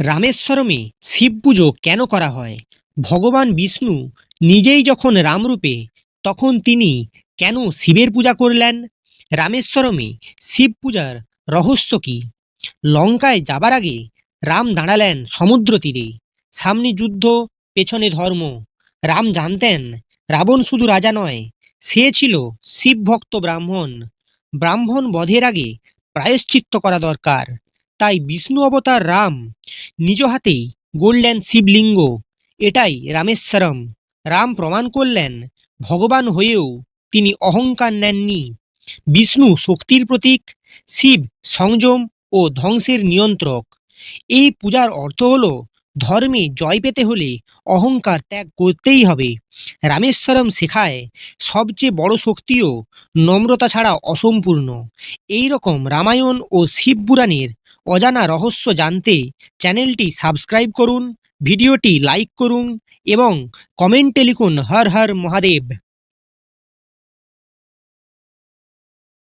রামেশ্বরমে শিব পুজো কেন করা হয়? ভগবান বিষ্ণু নিজেই যখন রামরূপে, তখন তিনি কেন শিবের পূজা করলেন? রামেশ্বরমে শিব পূজার রহস্য কি? লঙ্কায় যাবার আগে রাম দাঁড়ালেন সমুদ্র তীরে। সামনে যুদ্ধ, পেছনে ধর্ম। রাম জানতেন রাবণ শুধু রাজা নয়, সে ছিল শিব ভক্ত ব্রাহ্মণ। ব্রাহ্মণ বধের আগে প্রায়শ্চিত্ত করা দরকার। তাই বিষ্ণু অবতার রাম নিজ হাতেই গড়লেন শিবলিঙ্গ। এটাই রামেশ্বরম। রাম প্রমাণ করলেন ভগবান হয়েও তিনি অহংকার নেননি। বিষ্ণু শক্তির প্রতীক, শিব সংযম ও ধ্বংসের নিয়ন্ত্রক। এই পূজার অর্থ হলো ধর্মে জয় পেতে হলে অহংকার ত্যাগ করতেই হবে। রামেশ্বরম শেখায় সবচেয়ে বড় শক্তিও নম্রতা ছাড়া অসম্পূর্ণ। এই রকম রামায়ণ ও শিব পুরাণের অজানা রহস্য জানতে চ্যানেলটি সাবস্ক্রাইব করুন, ভিডিওটি লাইক করুন এবং কমেন্টে লিখুন হর হর মহাদেব।